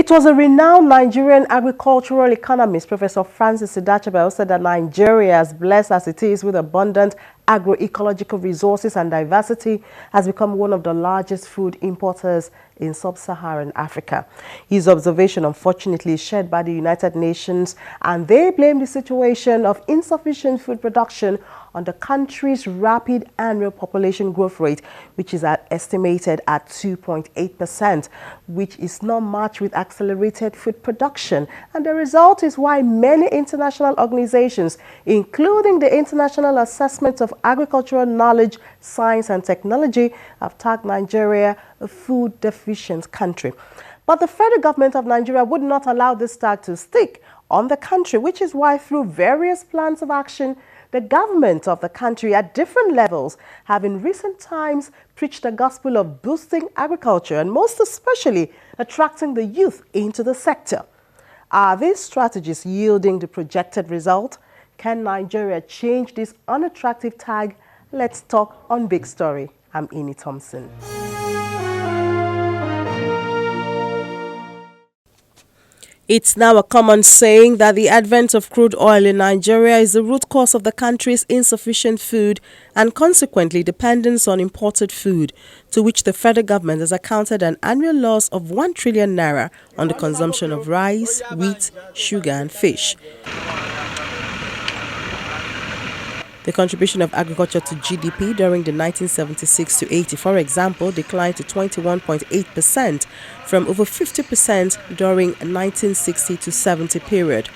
It was a renowned Nigerian agricultural economist, Professor Francis Idachebe, who said that Nigeria, as blessed as it is with abundant agroecological resources and diversity, has become one of the largest food importers in sub-Saharan Africa. His observation, unfortunately, is shared by the United Nations, and they blame the situation of insufficient food production on the country's rapid annual population growth rate, which is estimated at 2.8%, which is not matched with accelerated food production. And the result is why many international organizations, including the International Assessment of Agricultural Knowledge, Science and Technology, have tagged Nigeria a food deficient country. But the federal government of Nigeria would not allow this tag to stick on the country, which is why through various plans of action, the government of the country at different levels have in recent times preached the gospel of boosting agriculture and most especially attracting the youth into the sector. Are these strategies yielding the projected result? Can Nigeria change this unattractive tag? Let's talk on Big Story. I'm Ini Thompson. It's now a common saying that the advent of crude oil in Nigeria is the root cause of the country's insufficient food and consequently dependence on imported food, to which the federal government has accounted an annual loss of 1 trillion naira on the consumption of rice, wheat, sugar and fish. The contribution of agriculture to GDP during the 1976 to 80, for example, declined to 21.8% from over 50% during 1960 to 70 period.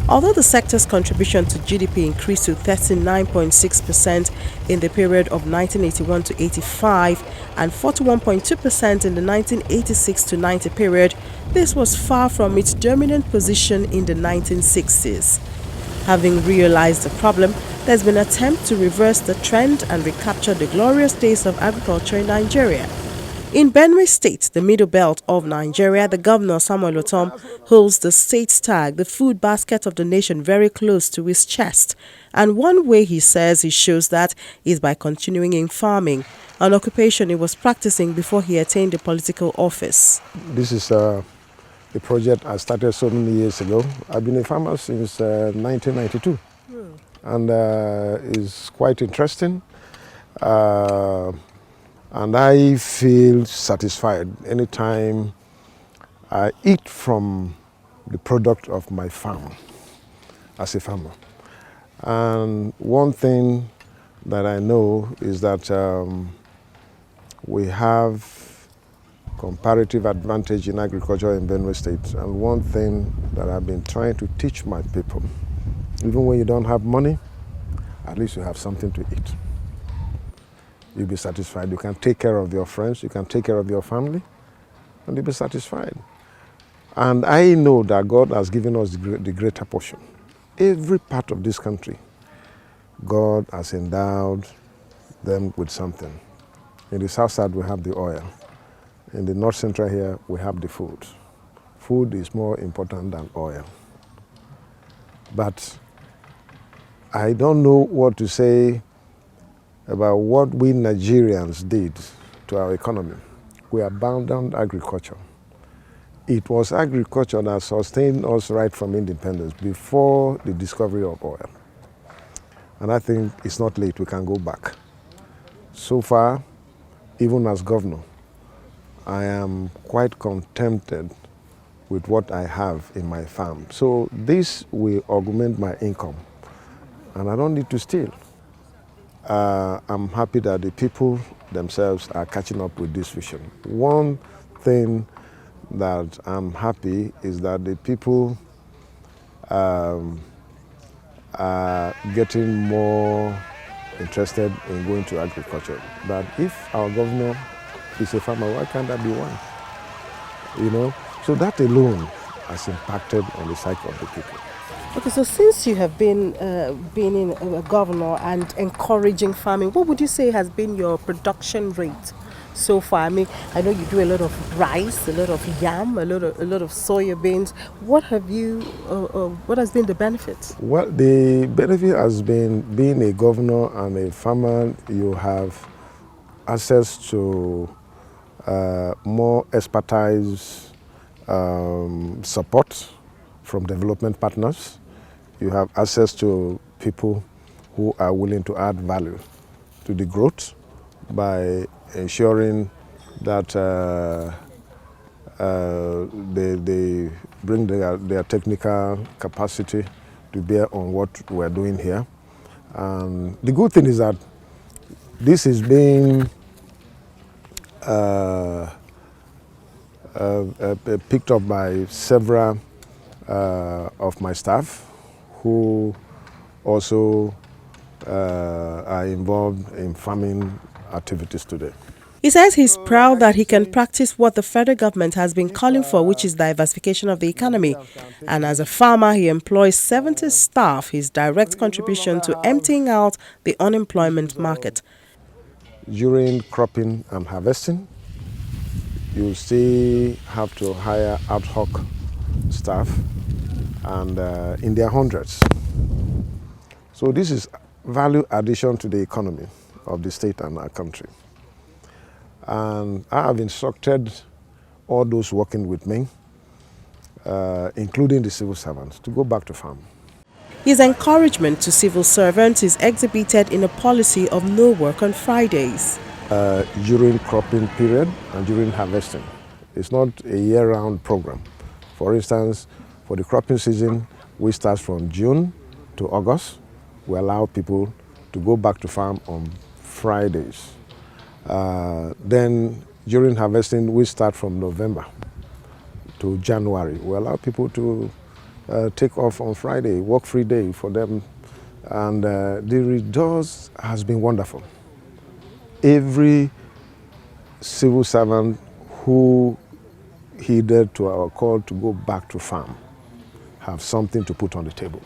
Although the sector's contribution to GDP increased to 39.6% in the period of 1981 to 85 and 41.2% in the 1986 to 90 period, this was far from its dominant position in the 1960s. Having realized the problem, there's been an attempt to reverse the trend and recapture the glorious days of agriculture in Nigeria. In Benue State, the middle belt of Nigeria, the governor Samuel Otom holds the state's tag, the food basket of the nation, very close to his chest. And one way he says he shows that is by continuing in farming, an occupation he was practicing before he attained the political office. This is a project I started so many years ago. I've been a farmer since 1992, and it's quite interesting. And I feel satisfied anytime I eat from the product of my farm as a farmer. And one thing that I know is that we have comparative advantage in agriculture in Benue State. And one thing that I've been trying to teach my people, even when you don't have money, at least you have something to eat. You'll be satisfied. You can take care of your friends, you can take care of your family, and you'll be satisfied. And I know that God has given us the greater portion. Every part of this country, God has endowed them with something. In the south side, we have the oil. In the north central here, we have the food. Food is more important than oil. But I don't know what to say about what we Nigerians did to our economy. We abandoned agriculture. It was agriculture that sustained us right from independence before the discovery of oil. And I think it's not late, we can go back. So far, even as governor, I am quite contented with what I have in my farm. So this will augment my income, and I don't need to steal. I'm happy that the people themselves are catching up with this vision. One thing that I'm happy is that the people are getting more interested in going to agriculture. But if our governor is a farmer, why can't that be one? You know, so that alone has impacted on the psyche of the people. Okay, so since you have been in a governor and encouraging farming, what would you say has been your production rate so far? I mean, I know you do a lot of rice, a lot of yam, a lot of soya beans. What has been the benefit? Well, the benefit has been being a governor and a farmer. You have access to more expertise support from development partners. You have access to people who are willing to add value to the growth by ensuring that they bring their technical capacity to bear on what we're doing here. And the good thing is that this is being picked up by several of my staff who also are involved in farming activities today. He says he's proud that he can practice what the federal government has been calling for, which is diversification of the economy. And as a farmer, he employs 70 staff, his direct contribution to emptying out the unemployment market. During cropping and harvesting, you still have to hire ad hoc staff and in their hundreds. So this is value addition to the economy of the state and our country. And I have instructed all those working with me, including the civil servants, to go back to farm. His encouragement to civil servants is exhibited in a policy of no work on Fridays. During cropping period and during harvesting. It's not a year-round program. For instance, for the cropping season, we start from June to August. We allow people to go back to farm on Fridays. Then during harvesting, we start from November to January. We allow people to take off on Friday, work-free day for them. And the results has been wonderful. Every civil servant who heeded to our call to go back to farm have something to put on the table.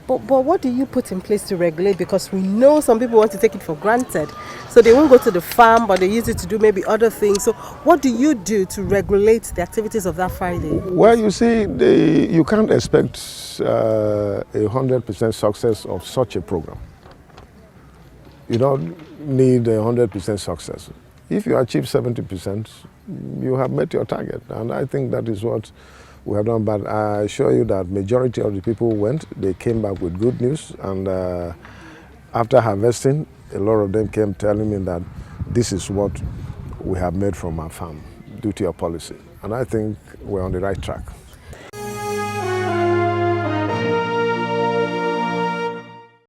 But what do you put in place to regulate? Because we know some people want to take it for granted. So they won't go to the farm, but they use it to do maybe other things. So what do you do to regulate the activities of that Friday? Well, you see, you can't expect 100% success of such a program. You don't need 100% success. If you achieve 70%, you have met your target. And I think that is what we have done. But I assure you that majority of the people who went, they came back with good news. And after harvesting, a lot of them came telling me that this is what we have made from our farm due to your policy. And I think we're on the right track.